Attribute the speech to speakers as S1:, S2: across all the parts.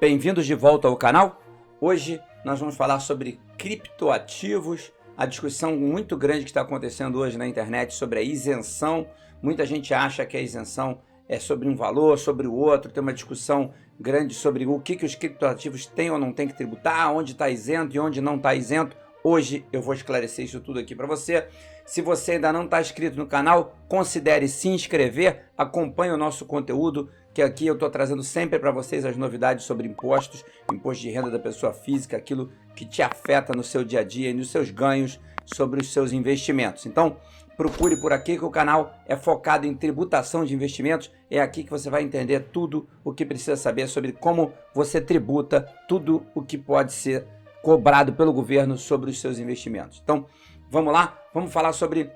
S1: Bem-vindos de volta ao canal. Hoje nós vamos falar sobre criptoativos, a discussão muito grande que está acontecendo hoje na internet sobre a isenção. Muita gente acha que a isenção é sobre um valor, sobre o outro, tem uma discussão grande sobre o que os criptoativos têm ou não têm que tributar, onde está isento e onde não está isento. Hoje eu vou esclarecer isso tudo aqui para você. Se você ainda não está inscrito no canal, considere se inscrever, acompanhe o nosso conteúdo, que aqui eu estou trazendo sempre para vocês as novidades sobre impostos, imposto de renda da pessoa física, aquilo que te afeta no seu dia a dia e nos seus ganhos sobre os seus investimentos. Então, procure por aqui que o canal é focado em tributação de investimentos. É aqui que você vai entender tudo o que precisa saber sobre como você tributa, tudo o que pode ser cobrado pelo governo sobre os seus investimentos. Então, vamos lá? Vamos falar sobre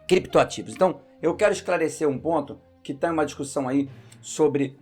S1: criptoativos. Então, eu quero esclarecer um ponto que está em uma discussão aí sobre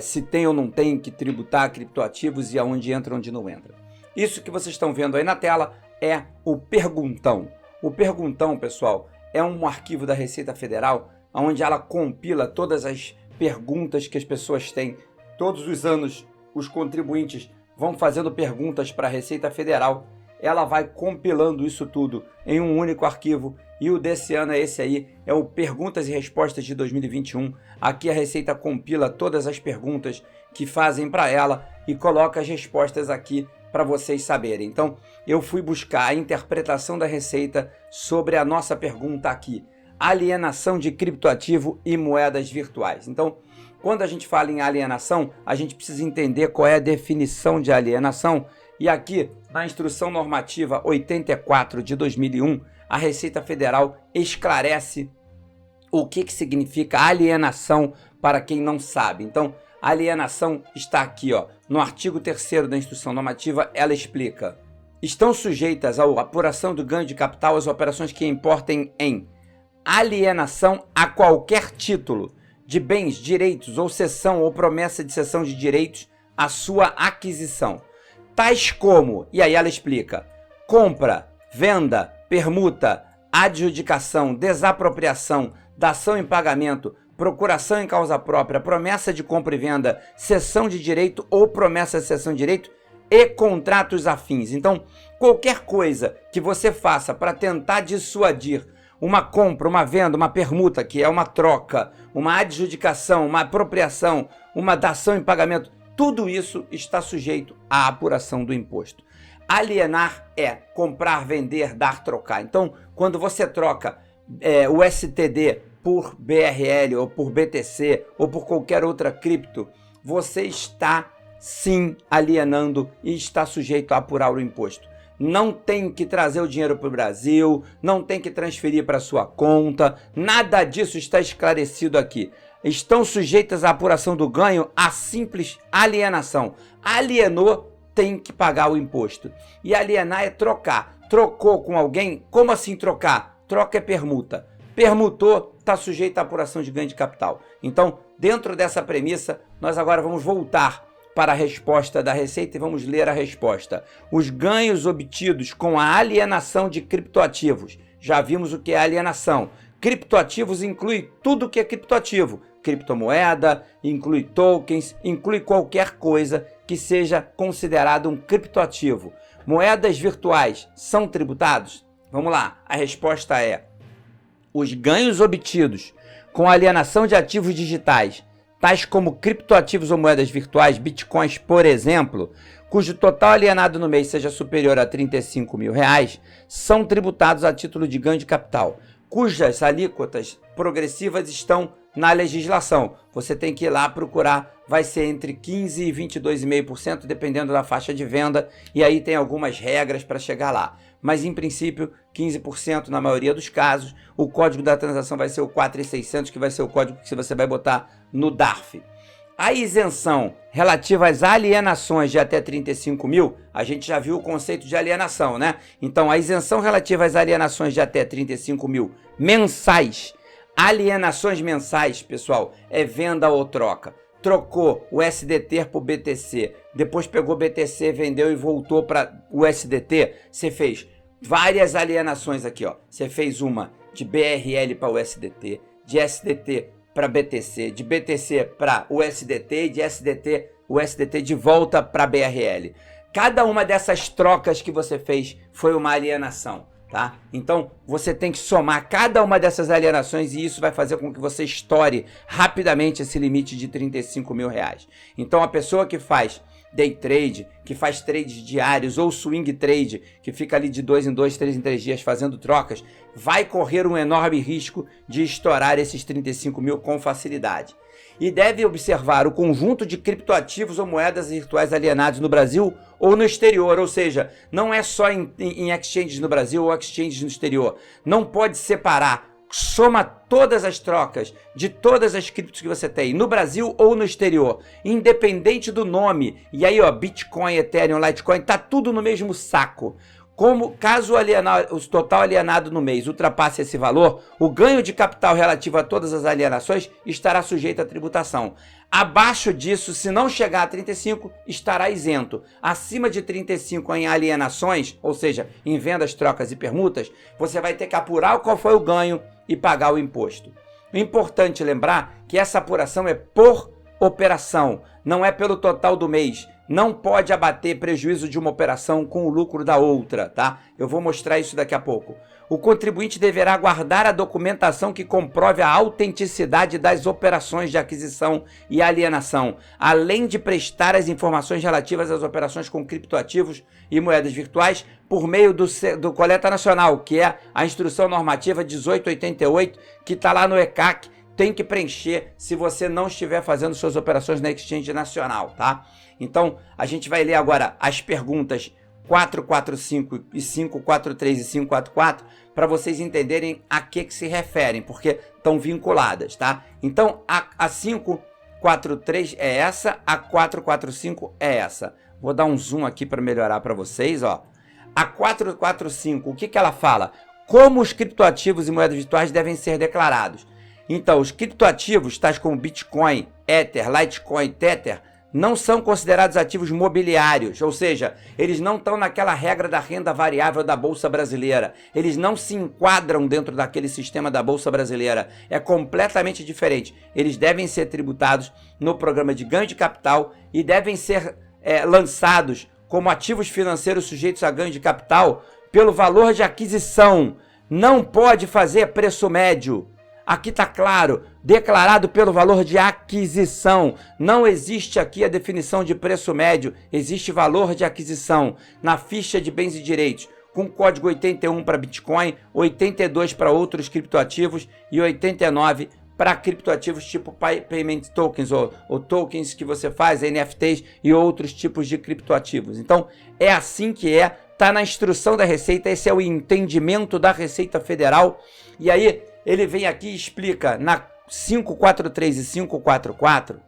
S1: se tem ou não tem que tributar criptoativos e aonde entra, onde não entra. Isso que vocês estão vendo aí na tela é o Perguntão. O Perguntão, pessoal, é um arquivo da Receita Federal onde ela compila todas as perguntas que as pessoas têm. Todos os anos, os contribuintes vão fazendo perguntas para a Receita Federal. Ela vai compilando isso tudo em um único arquivo. E o desse ano é esse aí, é o Perguntas e Respostas de 2021. Aqui a Receita compila todas as perguntas que fazem para ela e coloca as respostas aqui para vocês saberem. Então, eu fui buscar a interpretação da Receita sobre a nossa pergunta aqui: alienação de criptoativo e moedas virtuais. Então, quando a gente fala em alienação, a gente precisa entender qual é a definição de alienação. E aqui, na Instrução Normativa 84 de 2001, a Receita Federal esclarece o que significa alienação para quem não sabe. Então, a alienação está aqui, ó, no artigo 3º da Instrução Normativa, ela explica: estão sujeitas à apuração do ganho de capital as operações que importem em alienação a qualquer título de bens, direitos ou cessão ou promessa de cessão de direitos à sua aquisição, tais como, e aí ela explica, compra, venda, permuta, adjudicação, desapropriação, dação em pagamento, procuração em causa própria, promessa de compra e venda, cessão de direito ou promessa de cessão de direito e contratos afins. Então, qualquer coisa que você faça para tentar dissuadir uma compra, uma venda, uma permuta, que é uma troca, uma adjudicação, uma apropriação, uma dação em pagamento, tudo isso está sujeito à apuração do imposto. Alienar é comprar, vender, dar, trocar. Então, quando você troca o STD por BRL ou por BTC ou por qualquer outra cripto, você está sim alienando e está sujeito a apurar o imposto. Não tem que trazer o dinheiro para o Brasil, não tem que transferir para sua conta, nada disso está esclarecido aqui. Estão sujeitas à apuração do ganho a simples alienação. Alienou, tem que pagar o imposto. E alienar é trocar. Trocou com alguém, como assim trocar? Troca é permuta. Permutou, está sujeito à apuração de ganho de capital. Então, dentro dessa premissa, nós agora vamos voltar para a resposta da Receita e vamos ler a resposta. Os ganhos obtidos com a alienação de criptoativos. Já vimos o que é alienação. Criptoativos inclui tudo que é criptoativo. Criptomoeda, inclui tokens, inclui qualquer coisa que seja considerado um criptoativo. Moedas virtuais são tributados? Vamos lá, a resposta é: os ganhos obtidos com alienação de ativos digitais, tais como criptoativos ou moedas virtuais, bitcoins, por exemplo, cujo total alienado no mês seja superior a R$35 mil, são tributados a título de ganho de capital, cujas alíquotas progressivas estão na legislação. Você tem que ir lá procurar, vai ser entre 15% e 22,5%, dependendo da faixa de venda, e aí tem algumas regras para chegar lá. Mas, em princípio, 15% na maioria dos casos. O código da transação vai ser o 4600, que vai ser o código que você vai botar no DARF. A isenção relativa às alienações de até 35 mil, a gente já viu o conceito de alienação, né? Então, a isenção relativa às alienações de até 35 mil mensais. Alienações mensais, pessoal, é venda ou troca. Trocou o SDT por BTC, depois pegou BTC, vendeu e voltou para o SDT. Você fez várias alienações aqui, ó. Você fez uma de BRL para o SDT, de SDT para BTC, de BTC para USDT e de SDT o SDT de volta para a BRL. Cada uma dessas trocas que você fez foi uma alienação, tá? Então, você tem que somar cada uma dessas alienações e isso vai fazer com que você estoure rapidamente esse limite de R$35 mil. Então, a pessoa que faz day trade, que faz trades diários ou swing trade, que fica ali de 2 em 2, 3 em 3 dias fazendo trocas, vai correr um enorme risco de estourar esses 35 mil com facilidade. E deve observar o conjunto de criptoativos ou moedas virtuais alienados no Brasil ou no exterior, ou seja, não é só em exchanges no Brasil ou exchanges no exterior. Não pode separar. Soma todas as trocas de todas as criptos que você tem no Brasil ou no exterior, independente do nome. E aí, ó, Bitcoin, Ethereum, Litecoin, tá tudo no mesmo saco. Caso o total alienado no mês ultrapasse esse valor, o ganho de capital relativo a todas as alienações estará sujeito à tributação. Abaixo disso, se não chegar a 35, estará isento. Acima de 35 em alienações, ou seja, em vendas, trocas e permutas, você vai ter que apurar qual foi o ganho e pagar o imposto. É importante lembrar que essa apuração é por operação, não é pelo total do mês. Não pode abater prejuízo de uma operação com o lucro da outra, tá? Eu vou mostrar isso daqui a pouco. O contribuinte deverá guardar a documentação que comprove a autenticidade das operações de aquisição e alienação, além de prestar as informações relativas às operações com criptoativos e moedas virtuais por meio do Coleta Nacional, que é a Instrução Normativa 1888, que está lá no ECAC. Tem que preencher se você não estiver fazendo suas operações na Exchange Nacional, tá? Então, a gente vai ler agora as perguntas 445 e 543 e 544 para vocês entenderem a que se referem, porque estão vinculadas, tá? Então, a 543 é essa, a 445 é essa. Vou dar um zoom aqui para melhorar para vocês, ó. A 445, o que ela fala? Como os criptoativos e moedas virtuais devem ser declarados. Então, os criptoativos, tais como Bitcoin, Ether, Litecoin, Tether, não são considerados ativos mobiliários, ou seja, eles não estão naquela regra da renda variável da Bolsa Brasileira. Eles não se enquadram dentro daquele sistema da Bolsa Brasileira. É completamente diferente. Eles devem ser tributados no programa de ganho de capital e devem ser lançados como ativos financeiros sujeitos a ganho de capital pelo valor de aquisição. Não pode fazer preço médio. Aqui está claro, declarado pelo valor de aquisição. Não existe aqui a definição de preço médio, existe valor de aquisição na ficha de bens e direitos, com código 81 para Bitcoin, 82 para outros criptoativos e 89 para criptoativos tipo Payment Tokens ou tokens que você faz, NFTs e outros tipos de criptoativos. Então, é assim que é, está na instrução da Receita, esse é o entendimento da Receita Federal. E aí, ele vem aqui e explica na 543 e 544,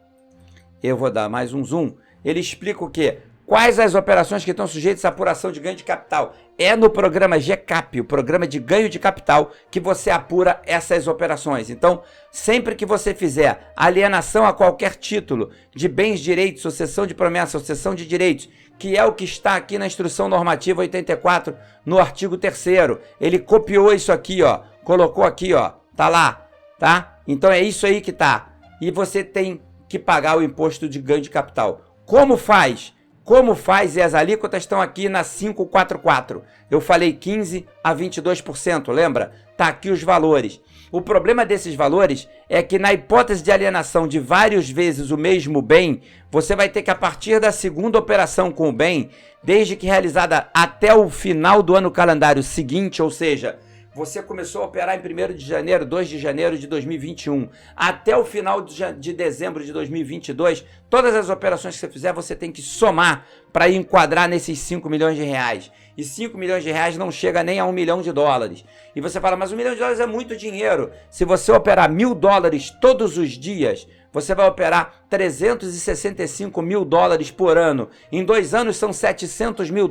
S1: eu vou dar mais um zoom, ele explica o quê? Quais as operações que estão sujeitas à apuração de ganho de capital. É no programa GCAP, o programa de ganho de capital, que você apura essas operações. Então, sempre que você fizer alienação a qualquer título de bens, direitos, sucessão de promessa, sucessão de direitos, que é o que está aqui na Instrução Normativa 84, no artigo 3º, ele copiou isso aqui, ó, colocou aqui, ó, tá lá, tá? Então é isso aí que tá. E você tem que pagar o imposto de ganho de capital. Como faz? Como faz? E as alíquotas estão aqui na 544. Eu falei 15% a 22%, lembra? Tá aqui os valores. O problema desses valores é que na hipótese de alienação de várias vezes o mesmo bem, você vai ter que, a partir da segunda operação com o bem, desde que realizada até o final do ano calendário seguinte, ou seja, você começou a operar em 1º de janeiro, 2 de janeiro de 2021, até o final de dezembro de 2022, todas as operações que você fizer, você tem que somar para enquadrar nesses 5 milhões de reais. E 5 milhões de reais não chega nem a $1 milhão. E você fala, mas $1 milhão é muito dinheiro. Se você operar $1.000 todos os dias, você vai operar $365 mil por ano. Em 2 anos são $700 mil.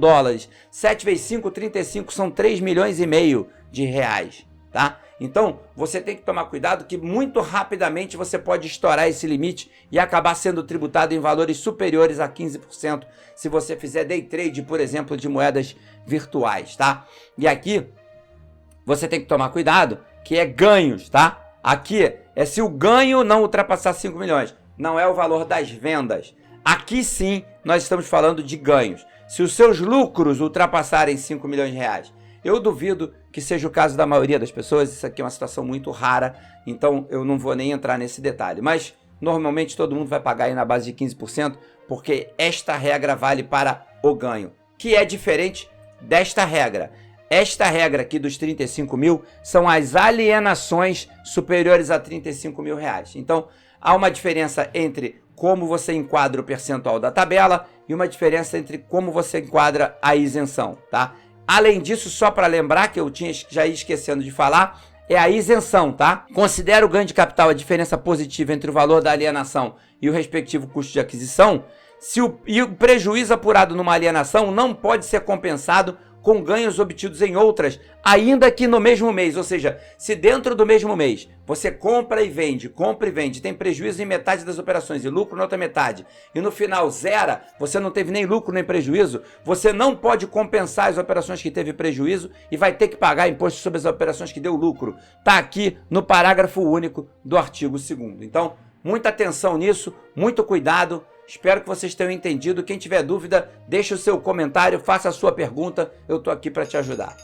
S1: 7 vezes 5, 35, são 3,5 milhões de reais, tá? Então, você tem que tomar cuidado que muito rapidamente você pode estourar esse limite e acabar sendo tributado em valores superiores a 15% se você fizer day trade, por exemplo, de moedas virtuais, tá? E aqui, você tem que tomar cuidado que é ganhos, tá? Aqui é se o ganho não ultrapassar 5 milhões, não é o valor das vendas. Aqui sim nós estamos falando de ganhos. Se os seus lucros ultrapassarem 5 milhões de reais, eu duvido que seja o caso da maioria das pessoas, isso aqui é uma situação muito rara, então eu não vou nem entrar nesse detalhe. Mas normalmente todo mundo vai pagar aí na base de 15%, porque esta regra vale para o ganho, que é diferente desta regra. Esta regra aqui dos 35 mil são as alienações superiores a 35 mil reais. Então, há uma diferença entre como você enquadra o percentual da tabela e uma diferença entre como você enquadra a isenção, tá? Além disso, só para lembrar que eu já ia esquecendo de falar, é a isenção, tá? Considera o ganho de capital a diferença positiva entre o valor da alienação e o respectivo custo de aquisição. E o prejuízo apurado numa alienação não pode ser compensado com ganhos obtidos em outras, ainda que no mesmo mês. Ou seja, se dentro do mesmo mês você compra e vende, tem prejuízo em metade das operações e lucro na outra metade, e no final zera, você não teve nem lucro nem prejuízo, você não pode compensar as operações que teve prejuízo e vai ter que pagar imposto sobre as operações que deu lucro. Está aqui no parágrafo único do artigo 2º. Então, muita atenção nisso, muito cuidado. Espero que vocês tenham entendido. Quem tiver dúvida, deixe o seu comentário, faça a sua pergunta. Eu estou aqui para te ajudar.